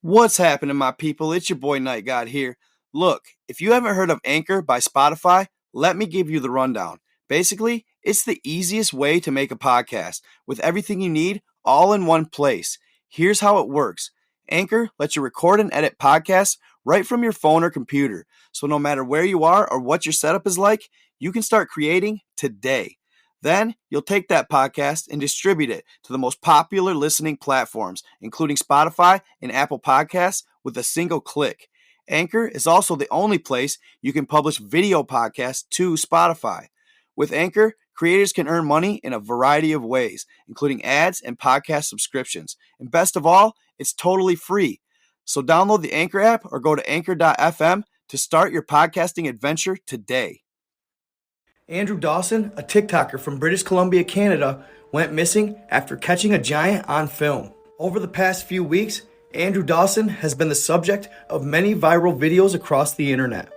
What's happening, my people? It's your boy Night God here. Look, if you haven't heard of Anchor by Spotify, let me give you the rundown. Basically, it's the easiest way to make a podcast with everything you need all in one place. Here's how it works. Anchor lets you record and edit podcasts right from your phone or computer. So no matter where you are or what your setup is like, you can start creating today. Then you'll take that podcast and distribute it to the most popular listening platforms, including Spotify and Apple Podcasts, with a single click. Anchor is also the only place you can publish video podcasts to Spotify. With Anchor, creators can earn money in a variety of ways, including ads and podcast subscriptions. And best of all, it's totally free. So download the Anchor app or go to anchor.fm to start your podcasting adventure today. Andrew Dawson, a TikToker from British Columbia, Canada, went missing after catching a giant on film. Over the past few weeks, Andrew Dawson has been the subject of many viral videos across the internet.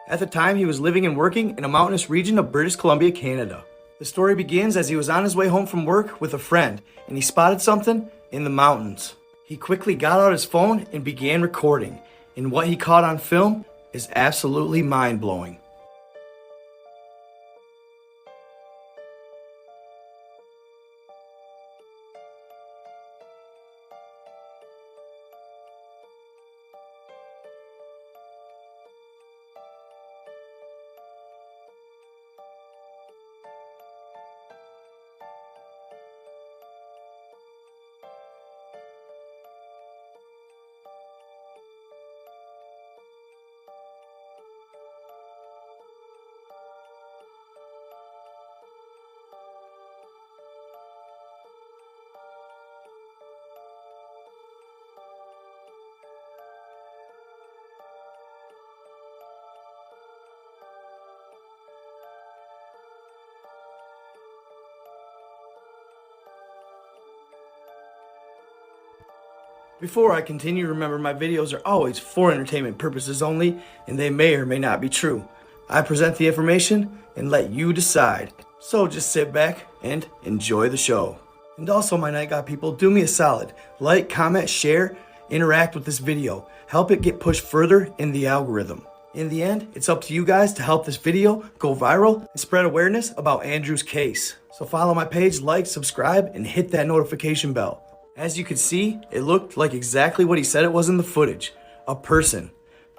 At the time, he was living and working in a mountainous region of British Columbia, Canada. The story begins as he was on his way home from work with a friend, and he spotted something in the mountains. He quickly got out his phone and began recording, and what he caught on film is absolutely mind-blowing. Before I continue, remember my videos are always for entertainment purposes only, and they may or may not be true. I present the information and let you decide. So just sit back and enjoy the show. And also, my Night God people, do me a solid. Like, comment, share, interact with this video. Help it get pushed further in the algorithm. In the end, it's up to you guys to help this video go viral and spread awareness about Andrew's case. So follow my page, like, subscribe, and hit that notification bell. As you can see, it looked like exactly what he said it was in the footage. A person,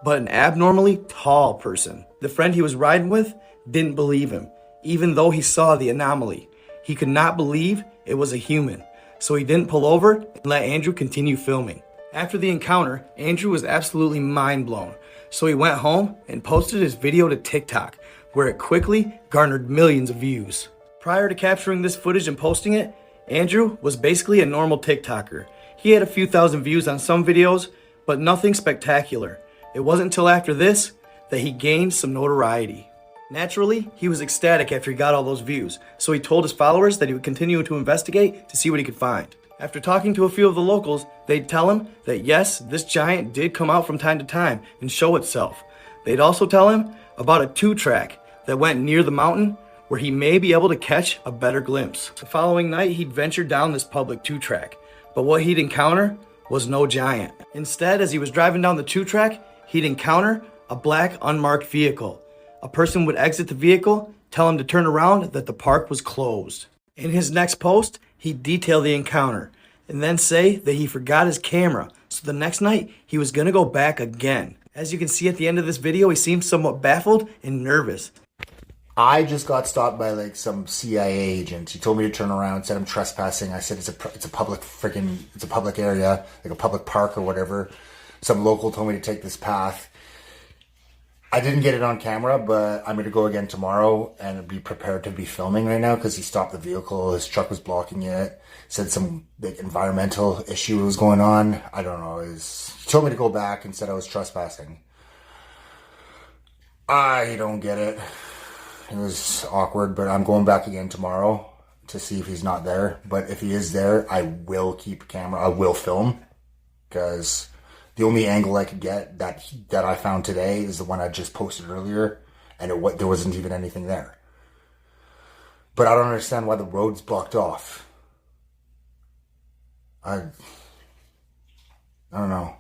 but an abnormally tall person. The friend he was riding with didn't believe him, even though he saw the anomaly. He could not believe it was a human, so he didn't pull over and let Andrew continue filming. After the encounter, Andrew was absolutely mind blown, so he went home and posted his video to TikTok, where it quickly garnered millions of views. Prior to capturing this footage and posting it, Andrew was basically a normal TikToker. He had a few thousand views on some videos, but nothing spectacular. It wasn't until after this that he gained some notoriety. Naturally, he was ecstatic after he got all those views, so he told his followers that he would continue to investigate to see what he could find. After talking to a few of the locals, they'd tell him that yes, this giant did come out from time to time and show itself. They'd also tell him about a 2-track that went near the mountain where he may be able to catch a better glimpse. The following night, he'd venture down this public 2-track, but what he'd encounter was no giant. Instead, as he was driving down the 2-track, he'd encounter a black unmarked vehicle. A person would exit the vehicle, tell him to turn around, that the park was closed. In his next post, he'd detail the encounter, and then say that he forgot his camera, so the next night, he was gonna go back again. As you can see at the end of this video, he seems somewhat baffled and nervous. I just got stopped by like some CIA agent. He told me to turn around, said I'm trespassing. I said it's a public area, like a public park or whatever. Some local told me to take this path. I didn't get it on camera, but I'm going to go again tomorrow and be prepared to be filming right now because he stopped the vehicle. His truck was blocking it. Said some like environmental issue was going on. I don't know. He told me to go back and said I was trespassing. I don't get it. It was awkward, but I'm going back again tomorrow to see if he's not there. But if he is there, I will keep a camera. I will film because the only angle I could get that I found today is the one I just posted earlier, and there wasn't even anything there. But I don't understand why the road's blocked off. I don't know.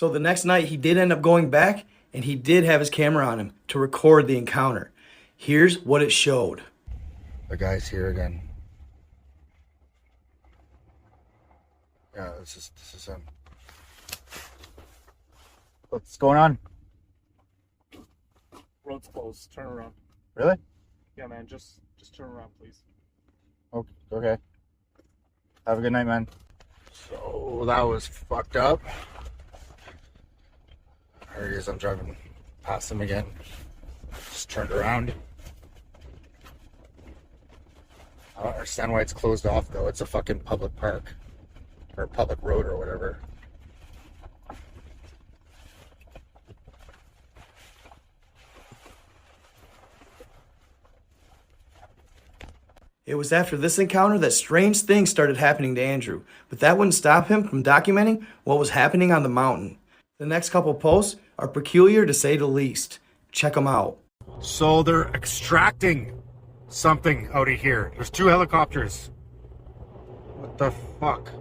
So the next night he did end up going back, and he did have his camera on him to record the encounter. Here's what it showed. The guy's here again. Yeah, this is him. What's going on? Road's closed. Turn around. Really? Yeah, man. Just turn around, please. Okay. Have a good night, man. So that was fucked up. There he is. I'm driving past him again. Just turned around. I don't understand why it's closed off though. It's a fucking public park. Or public road or whatever. It was after this encounter that strange things started happening to Andrew, but that wouldn't stop him from documenting what was happening on the mountain. The next couple posts are peculiar to say the least. Check them out. So they're extracting something out of here. There's 2 helicopters. What the fuck?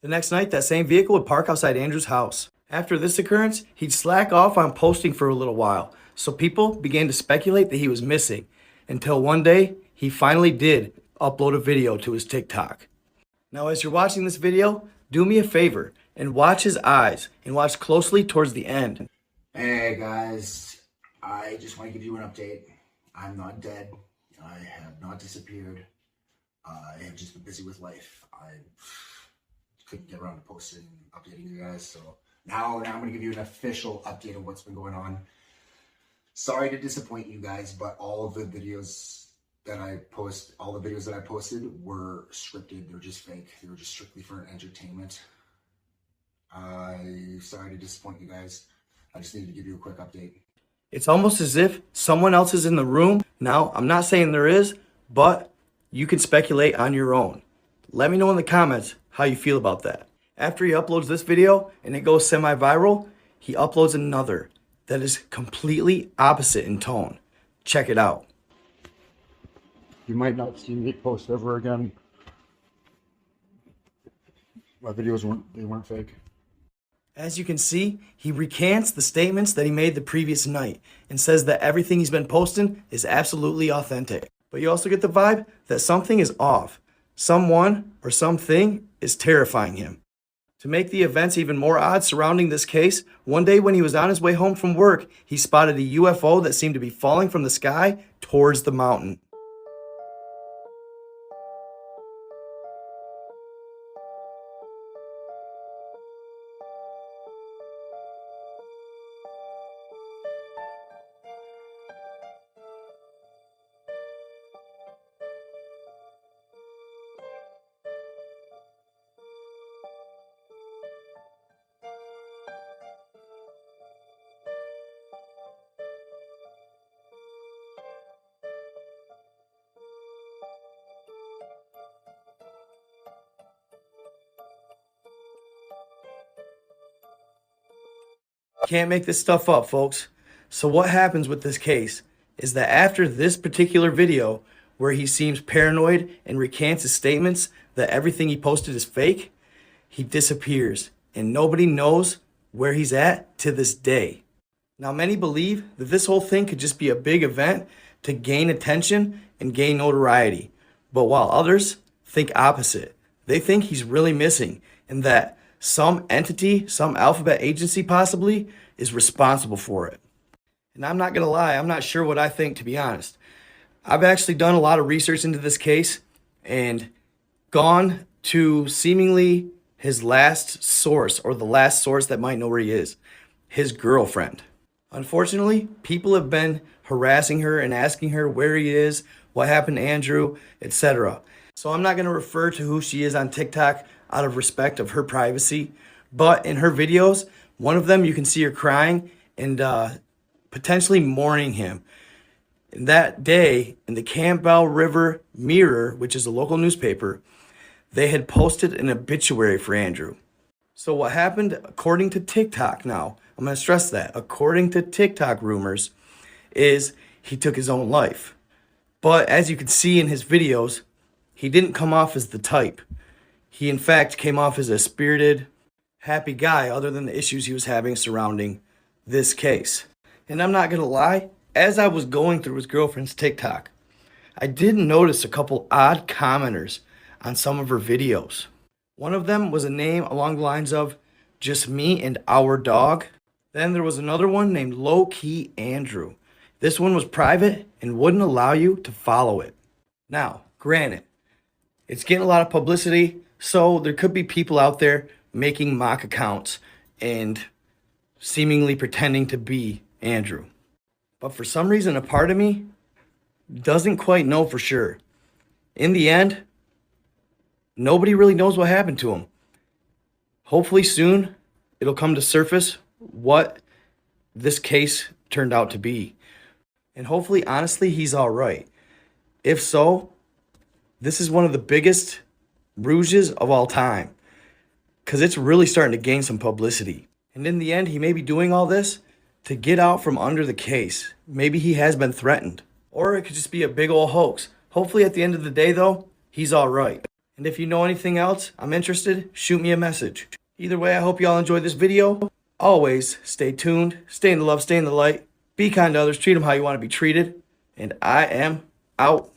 The next night, that same vehicle would park outside Andrew's house. After this occurrence, he'd slack off on posting for a little while, so people began to speculate that he was missing, until one day, he finally did upload a video to his TikTok. Now, as you're watching this video, do me a favor and watch his eyes and watch closely towards the end. Hey guys, I just want to give you an update. I'm not dead. I have not disappeared. I have just been busy with life. I couldn't get around to posting, updating you guys. So now I'm going to give you an official update of what's been going on. Sorry to disappoint you guys, but all of the videos that I posted were scripted. They're just fake. They were just strictly for entertainment. I'm sorry to disappoint you guys. I just needed to give you a quick update. It's almost as if someone else is in the room. Now, I'm not saying there is, but you can speculate on your own. Let me know in the comments how you feel about that. After he uploads this video and it goes semi-viral, he uploads another that is completely opposite in tone. Check it out. You might not see me post ever again. My videos weren't fake. As you can see, he recants the statements that he made the previous night and says that everything he's been posting is absolutely authentic. But you also get the vibe that something is off. Someone or something is terrifying him. To make the events even more odd surrounding this case, one day when he was on his way home from work, he spotted a UFO that seemed to be falling from the sky towards the mountain. Can't make this stuff up, folks. So what happens with this case is that after this particular video, where he seems paranoid and recants his statements that everything he posted is fake, he disappears and nobody knows where he's at to this day. Now, many believe that this whole thing could just be a big event to gain attention and gain notoriety. But while others think opposite, they think he's really missing and that some entity, some alphabet agency possibly, is responsible for it. And I'm not going to lie, I'm not sure what I think, to be honest. I've actually done a lot of research into this case and gone to seemingly his last source, or the last source that might know where he is, his girlfriend. Unfortunately, people have been harassing her and asking her where he is, what happened to Andrew, etc. So I'm not going to refer to who she is on TikTok out of respect of her privacy. But in her videos, one of them you can see her crying and potentially mourning him. And that day, in the Campbell River Mirror, which is a local newspaper, they had posted an obituary for Andrew. So what happened, according to TikTok now, I'm going to stress that, according to TikTok rumors, is he took his own life. But as you can see in his videos, he didn't come off as the type. He in fact came off as a spirited, happy guy other than the issues he was having surrounding this case. And I'm not going to lie, as I was going through his girlfriend's TikTok, I did notice a couple odd commenters on some of her videos. One of them was a name along the lines of just me and our dog. Then there was another one named Low Key Andrew. This one was private and wouldn't allow you to follow it. Now, granted, it's getting a lot of publicity, so there could be people out there making mock accounts and seemingly pretending to be Andrew. But for some reason, a part of me doesn't quite know for sure. In the end, nobody really knows what happened to him. Hopefully soon, it'll come to surface what this case turned out to be. And hopefully, honestly, he's all right. If so, this is one of the biggest ruses of all time, because it's really starting to gain some publicity. And in the end, he may be doing all this to get out from under the case. Maybe he has been threatened. Or it could just be a big old hoax. Hopefully at the end of the day, though, he's all right. And if you know anything else, I'm interested, shoot me a message. Either way, I hope you all enjoyed this video. Always stay tuned, stay in the love, stay in the light. Be kind to others, treat them how you want to be treated. And I am out.